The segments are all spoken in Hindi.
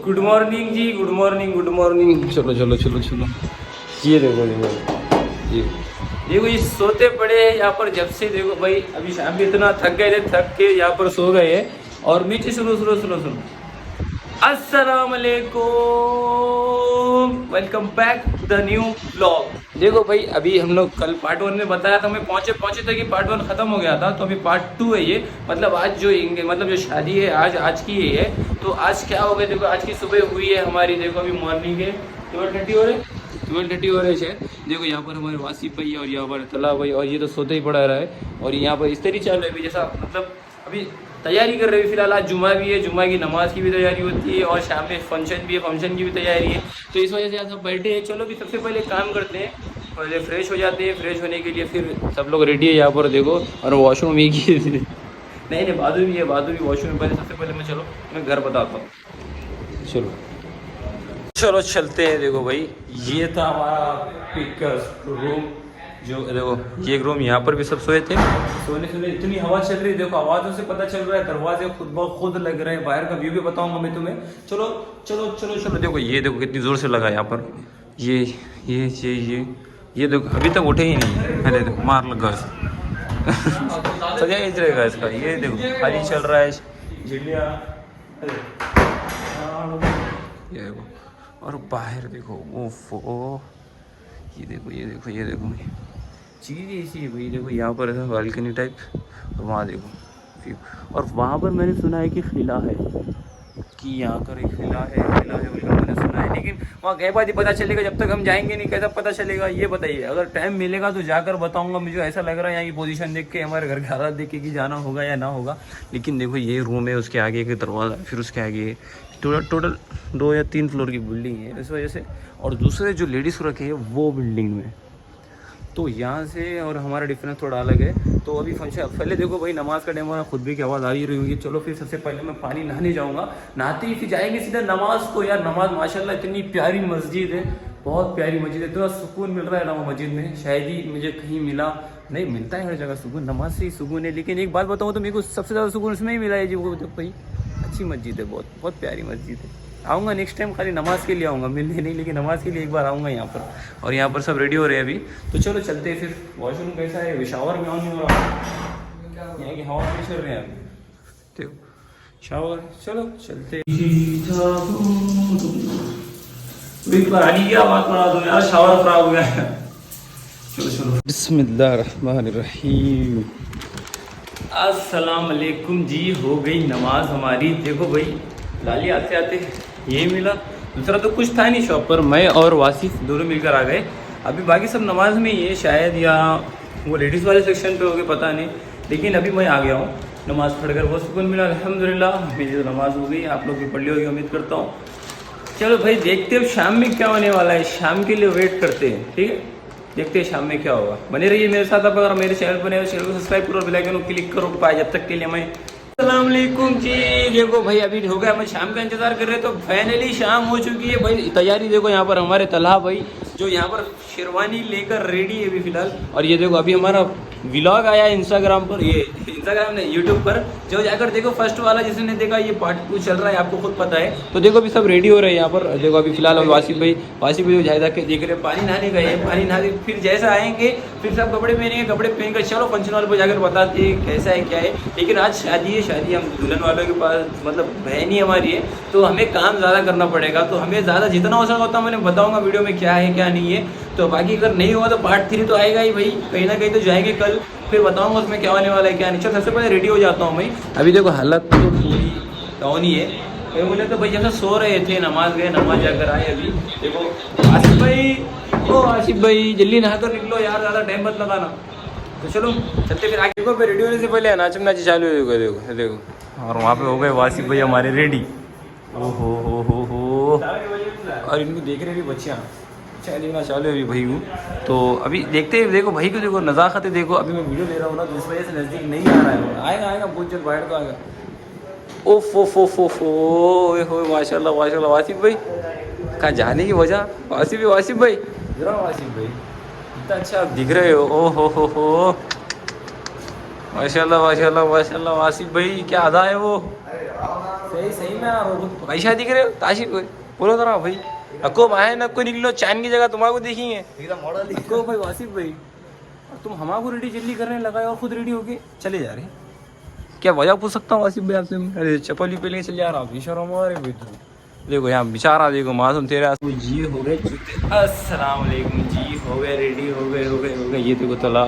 गुड मॉर्निंग जी, गुड मॉर्निंग, गुड मॉर्निंग। चलो चलो चलो चलो, ये देखो देखो ये सोते पड़े हैं यहाँ पर जब से। देखो भाई अभी शाम में इतना थक गए थे, थक के यहाँ पर सो गए हैं। और नीचे सुनो सुनो सुनो सुनो, अस्सलाम वालेकुम, welcome back to the new blog. देखो भाई अभी हम लोग कल पार्ट 1 में बताया था, हमें पहुंचे थे कि पार्ट 1 खत्म हो गया था। तो अभी पार्ट 2 है ये, मतलब आज जो मतलब जो शादी है आज की ही है। तो आज क्या हो गया, देखो आज की सुबह हुई है हमारी। देखो अभी मॉर्निंग है 12:30 हो रहे, 12:30 हो रहे शायद। देखो यहाँ पर हमारे वासिफ भाई और यहाँ पर तालाब भाई, और ये तो सोते ही पड़ा रहा है। और यहाँ पर इस तरीके चल रहा है अभी, जैसा मतलब अभी तैयारी कर रहे हैं। फिलहाल आज जुमा भी है, जुमा की नमाज़ की भी तैयारी होती है और शाम में फंक्शन भी है, फंक्शन की भी तैयारी है। तो इस वजह से आज सब बैठे हैं। चलो भी सबसे पहले काम करते हैं, पहले फ्रेश हो जाते हैं। फ्रेश होने के लिए फिर सब लोग रेडी है यहाँ पर देखो। और वॉशरूम भी की नहीं बादू भी है, बादू भी वॉशरूम में। पहले सबसे पहले मैं घर बताता हूँ। चलो चलो चलते हैं। देखो भाई ये था हमारा पिकर्स रूम। जो देखो ये एक रूम, यहाँ पर भी सब सोए थे। सोने इतनी हवा चल रही है, देखो आवाज़ों से पता चल रहा है दरवाजे खुद ब खुद लग रहे हैं। बाहर का व्यू भी बताऊंगा मैं तुम्हें। चलो चलो चलो चलो, देखो ये देखो कितनी ज़ोर से लगा यहाँ पर। ये देखो अभी तक उठे ही नहीं है। अरे देखो मार लगा सजा इज रहेगा इसका। ये देखो खाली चल रहा है झिल्लियाँ। ये देखो और बाहर देखो ओफो, ये देखो चीज़ ऐसी है भाई। देखो यहाँ पर है बालकनी टाइप, और वहाँ देखो व्यू। और वहाँ पर मैंने सुना है कि किला है, कि यहाँ पर एक किला है बोलकर मैंने सुना है। लेकिन वहाँ गए बाद ही पता चलेगा, जब तक हम जाएंगे नहीं कैसा पता चलेगा ये बताइए। अगर टाइम मिलेगा तो जाकर बताऊँगा। मुझे ऐसा लग रहा है यहाँ की पोजीशन देख के, हमारे घर के हालात देख के कि जाना होगा या ना होगा। लेकिन देखो ये रूम है, उसके आगे एक दरवाज़ा, फिर उसके आगे टोटल 2 या 3 फ्लोर की बिल्डिंग है इस वजह से। और दूसरे जो लेडीज़ रखे हैं वो बिल्डिंग में, तो यहाँ से और हमारा डिफरेंस थोड़ा अलग है। तो अभी फंक्शन पहले देखो भाई नमाज़ का टाइम हो रहा है, खुद भी की आवाज़ आ ही रही होगी। चलो फिर सबसे पहले मैं पानी नहाने जाऊँगा, नहाते ही फिर जाएंगे सीधा नमाज़ को। यार नमाज़ माशाल्लाह इतनी प्यारी मस्जिद है, बहुत प्यारी मस्जिद है। इतना सुकून मिल रहा है ना वो मस्जिद में, शायद ही मुझे कहीं मिला। नहीं मिलता है हर जगह सुकून, नमाज से ही सुकून है। लेकिन एक बात बताऊँ तो मेरे को सबसे ज़्यादा सुकून उसमें ही मिला है जी। वो तो भाई अच्छी मस्जिद है, बहुत बहुत प्यारी मस्जिद है। आऊँगा नेक्स्ट टाइम, खाली नमाज़ के लिए आऊँगा, मिलने नहीं, लेकिन नमाज़ के लिए एक बार आऊँगा यहाँ पर। और यहाँ पर सब रेडी हो रहे हैं अभी। तो चलो चलते हैं फिर। वॉशरूम कैसा है, शावर में ऑन नहीं हो रहा, यहाँ की हवा नहीं चल रही है अभी। देखो शावर, चलो चलते। एक बार आगे क्या बात करा दो यार, शावर खराब हो गया है। चलो चलो, बिस्मिल्लाहिर्रहमानिर्रहीम। अस्सलाम वालेकुम जी। हो गई नमाज हमारी। देखो भाई लाली आते आते ये मिला, दूसरा तो कुछ था नहीं शॉप पर। मैं और वासिफ दोनों मिलकर आ गए। अभी बाकी सब नमाज में ये शायद, या वो लेडीज़ वाले सेक्शन पे हो गए पता नहीं। लेकिन अभी मैं आ गया हूँ नमाज़ पढ़कर, बहुत सुकून मिला अल्हम्दुलिल्लाह। मेरी तो नमाज़ हो गई, आप लोग भी पढ़ ली होगी उम्मीद करता हूँ। चलो भाई देखते हैं शाम में क्या होने वाला है, शाम के लिए वेट करते हैं। ठीक है, देखते हैं शाम में क्या होगा। बने रहिए मेरे साथ। अब अगर मेरे चैनल पर नए हो चैनल को सब्सक्राइब करो और बेल आइकन को क्लिक करो। पाए जब तक के लिए मैं अस्सलाम वालेकुम जी। देखो भाई अभी हो गया, मैं शाम का इंतजार कर रहे, तो फाइनली शाम हो चुकी है भाई। तैयारी देखो यहाँ पर हमारे तलहा भाई जो यहाँ पर शेरवानी लेकर रेडी है अभी फिलहाल। और ये देखो अभी हमारा व्लॉग आया है इंस्टाग्राम पर, ये इंस्टाग्राम ने यूट्यूब पर, जो जाकर देखो फर्स्ट वाला जिसने देखा। ये पार्ट 2 चल रहा है, आपको खुद पता है। तो देखो अभी सब रेडी हो रहे हैं यहाँ पर। देखो अभी फिलहाल वासिफ भाई जो जायदा के देख रहे हैं, पानी नहाने गए हैं। पानी नहाने फिर जैसा आएंगे फिर सब कपड़े पहनेंगे, कपड़े पहनकर चलो फंक्शन हॉल पर जाकर बताते हैं कैसा है क्या है। लेकिन आज शादी है, शादी हम दुल्हन वालों के पास, मतलब बहन ही हमारी है, तो हमें काम ज़्यादा करना पड़ेगा। तो हमें ज़्यादा जितना हो सका उतना मैंने बताऊँगा वीडियो में क्या है क्या नहीं है। तो बाकी अगर नहीं हुआ तो पार्ट 3 तो आएगा ही भाई, कहीं ना कहीं तो जाएंगे कल, फिर बताऊंगा उसमें क्या होने वाला है क्या नहीं। चलो सबसे पहले रेडी हो जाता हूँ मैं। अभी देखो हालत तो पूरी डाउन ही है। फिर बोले तो भाई जैसे सो रहे थे, नमाज गए, नमाज जाकर आए। अभी देखो आसिफ भाई जल्दी नहा कर निकलो यार, ज़्यादा टाइम मत लगाना। तो चलो चलते फिर आगे। देखो फिर रेडी होने से पहले नाचम नाची चालू है। देखो देखो, और वहाँ पे हो गए वासिफ भाई हमारे रेडी। ओहो हो, और इनको देख रहे भी बच्चियाँ देखना चालू अभी भाई हूँ। तो अभी देखते हैं, देखो भाई को देखो नज़ाकत है। देखो अभी मैं वीडियो ले रहा हूँ ना, तो इस वजह से नज़दीक नहीं आ रहा है। आएगा बहुत जल्द बाहर तो आएगा। ओफो हो माशाल्लाह माशाल्लाह। वासिफ भाई कहाँ जाने की वजह? वासिफ भाई जरा वासिफ भाई इतना अच्छा आप दिख रहे हो। ओ हो माशाल्लाह माशाल्लाह माशाल्लाह। वासिफ भाई क्या अदा है वो। सही सही में आ रहा हूँ भाई। शादी करे ताशी बोलो जरा भाई। अको बाहर न कोई निकलो, चैन की जगह तुम्हारा देखेंगे को भाई वासिफ भाई। और तुम हमारे रेडी जल्दी करने लगाए और खुद रेडी होके चले जा रहे हैं। क्या वजह पूछ सकता हूँ वासिफ भाई आपसे? अरे चप्पल ही पहले चले जा रहा हूँ शर्म आ रही भाई। देखो यहाँ बेचारा देखो मासूम तेरे जी हो गए। अस्सलाम वालेकुम जी, हो गए रेडी, हो गए ये देखो तला।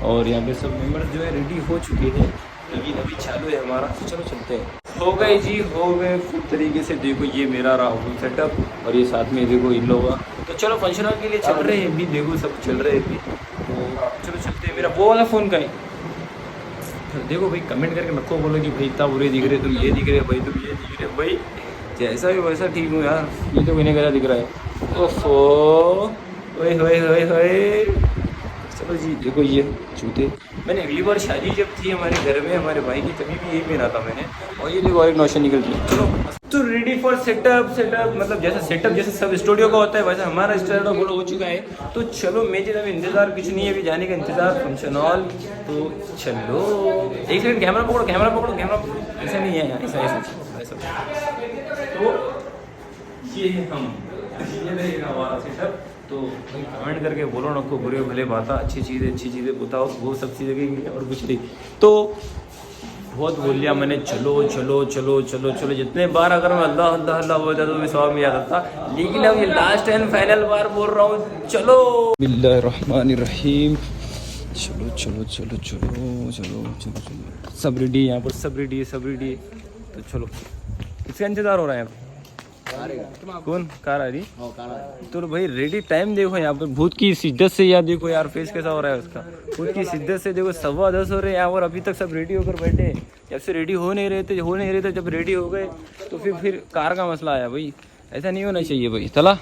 और यहाँ पे सब मेंबर्स जो है रेडी हो चुके हैं। अभी चालू है हमारा, तो चलो चलते हैं। हो गए जी, हो गए फुल तरीके से। देखो ये मेरा रहा फुल सेटअप और ये साथ में देखो इन लोगों का। तो चलो फंक्शन के लिए चल रहे हैं अभी। देखो सब चल रहे हैं अभी, तो चलो चलते हैं। मेरा वो वाला फ़ोन का है। देखो भाई कमेंट करके नको बोलो कि भाई इतना बुरे दिख रहे, तुम ये दिख रहे भाई, तुम ये दिख रहे भाई। जैसा भी वैसा ठीक हूँ यार। ये तो इन्हें गला दिख रहा है। ओफो ओए होए होए होए। चलो जी देखो ये जूते मैंने अगली बार शादी जब थी हमारे घर में हमारे भाई की, तभी भी यही पहना था मैंने। और ये देखो और एक नौशन निकल गई। चलो तो रेडी फॉर सेटअप मतलब जैसा सेटअप जैसे सब स्टूडियो का होता है वैसा हमारा सेटअप हो चुका है। तो चलो मेरे अभी इंतज़ार कुछ नहीं है, अभी जाने का इंतज़ार फंक्शन हॉल। तो चलो एक सेकंड, कैमरा पकड़ो कैमरा पकड़ो कैमरा पकड़ो। ऐसा नहीं है, ऐसा ऐसा ऐसा। तो ये है हम, ये रहेगा हमारा सेटअप। तो भाई कमेंट करके बोलो ना को बुरे भले बात, अच्छी चीज़ें बताओ, वो सब चीज़ें की और कुछ नहीं। तो बहुत बोल लिया मैंने, चलो चलो चलो चलो चलो। जितने बार अगर मैं अल्लाह अल्लाह अल्लाह हो जाता तो मैं सवाब में याद आता, लेकिन अब ये लास्ट एंड फाइनल बार बोल रहा हूँ। चलो बिस्मिल्लाहिर्रहमानिर्रहीम। चलो चलो चलो चलो चलो चलो चलो। सब रेडी यहाँ पर, सब रेडी है। तो चलो किसका इंतज़ार हो रहा है? कौन कार आ रही? तो भाई रेडी टाइम देखो यहाँ पर, भूत की शिद्दत से यार देखो यार फेस कैसा हो रहा है उसका। भूत की शिद्दत से देखो 10:15 हो रहे हैं और अभी तक सब रेडी होकर बैठे। जब से रेडी हो नहीं रहे थे जब रेडी हो गए तो फिर कार का मसला आया भाई। ऐसा नहीं होना चाहिए भाई। चला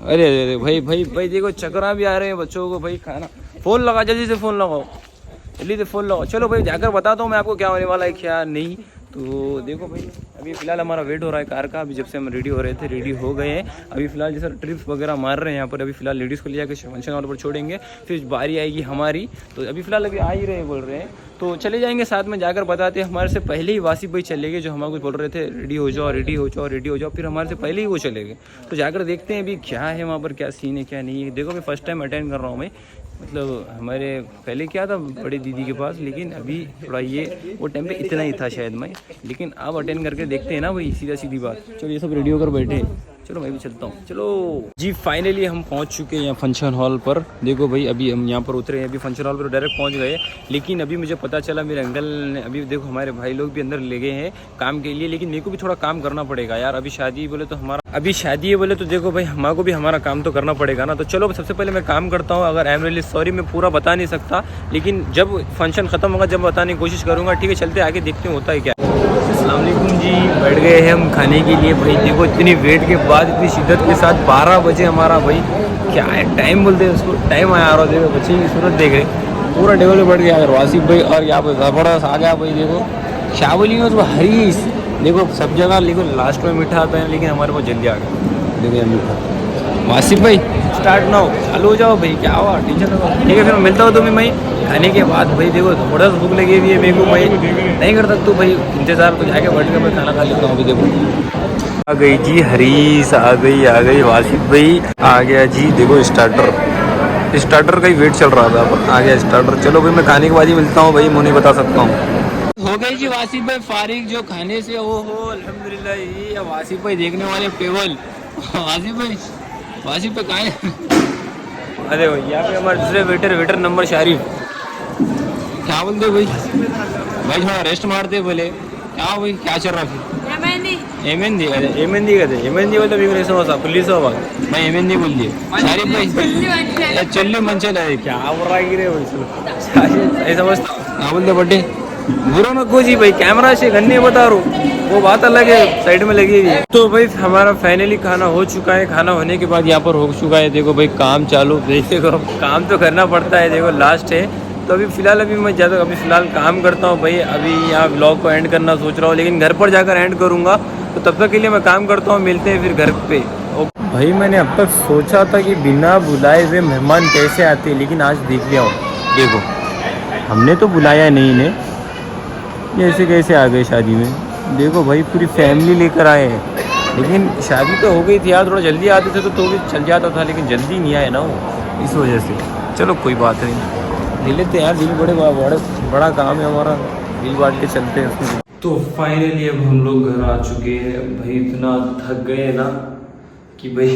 अरे अरे भाई देखो चक्रा भी आ रहे हैं बच्चों को भाई। खाना फ़ोन लगा, जल्दी से फ़ोन लगाओ, जल्दी से फ़ोन लगाओ। चलो भाई जाकर बताता हूँ मैं आपको क्या होने वाला है क्या नहीं। तो देखो भाई अभी फ़िलहाल हमारा वेट हो रहा है कार का। अभी जब से हम रेडी हो रहे थे रेडी हो गए हैं। अभी फ़िलहाल जैसा ट्रिप्स वगैरह मार रहे हैं यहाँ पर। अभी फ़िलहाल लेडीज़ को ले जाकर फंक्शन हॉल पर छोड़ेंगे, फिर बारी आएगी हमारी। तो अभी फ़िलहाल अभी आ ही रहे बोल रहे हैं, तो चले जाएंगे साथ में। जाकर बताते हैं, हमारे से पहले ही वासिफ भाई चले गए जो हमारे कुछ बोल रहे थे रेडी हो जाओ। फिर हमारे से पहले ही वो चले गए। तो जाकर देखते हैं अभी क्या है वहाँ पर, क्या सीन है क्या नहीं है। देखो मैं फर्स्ट टाइम अटेंड कर रहा हूँ मैं, मतलब हमारे पहले क्या था बड़ी दीदी के पास, लेकिन अभी थोड़ा ये वो टाइम पे इतना ही था शायद मैं। लेकिन अब अटेंड करके देखते हैं ना भाई, सीधी बात। चलो ये सब रेडी होकर बैठे, चलो मैं भी चलता हूँ। चलो जी फाइनली हम पहुँच चुके हैं यहाँ फंक्शन हॉल पर। देखो भाई अभी हम यहाँ पर उतरे हैं, अभी फंक्शन हॉल पर डायरेक्ट पहुँच गए। लेकिन अभी मुझे पता चला मेरे अंकल ने, अभी देखो हमारे भाई लोग भी अंदर ले गए हैं काम के लिए। लेकिन मेरे को भी थोड़ा काम करना पड़ेगा यार। अभी शादी है बोले तो देखो भाई हमारे को भी हमारा काम तो करना पड़ेगा ना। तो चलो सबसे पहले मैं काम करता हूँ। अगर आई एम रियली सॉरी मैं पूरा बता नहीं सकता, लेकिन जब फंक्शन ख़त्म होगा जब बताने की कोशिश करूँगा। ठीक है चलते आगे देखते हैं होता है क्या। अस्सलाम वालेकुम जी, बैठ गए हैं हम खाने के लिए भाई। देखो इतनी वेट के बाद इतनी शिद्दत के साथ 12 बजे हमारा भाई क्या है टाइम बोलते हैं उसको, टाइम आया आ रहा। देखो बच्चे की सूरत देख रहे, पूरा टेबल पे बैठ गया अगर वासिफ भाई। और यहाँ पर ज़बरदस्त आ गया भाई। देखो क्या बोलेंगे उसको, हरीस। देखो सब जगह देखो लास्ट में मीठा आता है, लेकिन हमारे पास जल्दी आ गया। देखो ये मीठा। वासिफ भाई स्टार्ट ना हो, चालू हो जाओ भाई, क्या हुआ टेंशन ना हो। ठीक है फिर मिलता हूँ तुम्हें मैं खाने के बाद भाई। देखो थोड़ा सा भूख लगी हुई है मेरे को, मैं नहीं कर सकता भाई इंतज़ार। तो जाके बैठ कर मैं खाना खा लेता हूँ। अभी देखो आ गई जी हरीस, आ गई वासिफ भाई आ गया जी। देखो स्टार्टर का ही वेट चल रहा था, पर आ गया स्टार्टर। चलो भाई मैं खाने के बाद ही मिलता हूँ भाई, मुँह नहीं बता सकता हूँ। हो गई जी वासिफ भाई फारिग जो खाने से। ओ हो अल्हम्दुलिल्लाह। ये वासिफ भाई देखने वाले टेबल। वासिफ भाई कहाँ है? अरे भाई यहाँ पे हमारे दूसरे वेटर नंबर शारिफ। क्या बोलते भाई थोड़ा रेस्ट मारते बोले। क्या भाई क्या चल रहा फिर? एमएनडी एमएनडी मतलब इंग्लिश समझा पुलिस भाई एमएनडी बोल दिए शारिफ भाई। चल्ले मन चला है क्या बोल रहा है भाई समझता। क्या बोलते बड्डे बुरा मत को जी भाई, कैमरा से गन्ने बता रहा हूँ, वो बात अलग है, साइड में लगी हुई है। तो भाई हमारा फाइनली खाना हो चुका है। खाना होने के बाद यहाँ पर हो चुका है देखो भाई काम चालू। देखो काम तो करना पड़ता है, देखो लास्ट है। तो अभी फ़िलहाल मैं ज़्यादा फ़िलहाल काम करता हूँ भाई। अभी यहाँ व्लॉग को एंड करना सोच रहा हूँ, लेकिन घर पर जाकर एंड करूँगा। तो तब तक के लिए मैं काम करता हूँ, मिलते हैं फिर घर पे। भाई मैंने अब तक सोचा था कि बिना बुलाए हुए मेहमान कैसे आते, लेकिन आज देख लिया हूँ। देखो हमने तो बुलाया नहीं इन्हें, ये ऐसे कैसे आ गए शादी में? देखो भाई पूरी फैमिली लेकर आए हैं, लेकिन शादी तो हो गई थी यार, थोड़ा जल्दी आते थे तो भी चल जाता था, लेकिन जल्दी नहीं आए ना वो, इस वजह से। चलो कोई बात नहीं, ले लेते हैं यार दिल, बड़ा काम है हमारा, दिल बांट के चलते हैं उसमें। तो फाइनली अब हम लोग घर आ चुके हैं भाई, इतना थक गए ना कि भाई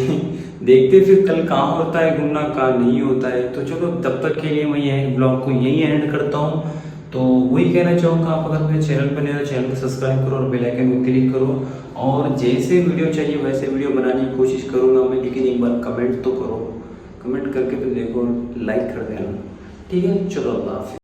देखते फिर कल कहाँ होता है घूमना, कहाँ नहीं होता है। तो चलो तब तक के लिए मैं यही ब्लॉग को यही एंड करता हूँ। तो वही कहना चाहूँगा, आप अगर मेरे चैनल पर नए तो चैनल को सब्सक्राइब करो और बेल आइकन को क्लिक करो, और जैसे वीडियो चाहिए वैसे वीडियो बनाने की कोशिश करूँगा मैं, लेकिन एक बार कमेंट तो करो, कमेंट करके तो देखो, लाइक कर देना, ठीक है। चलो अल्लाह हाफिज़।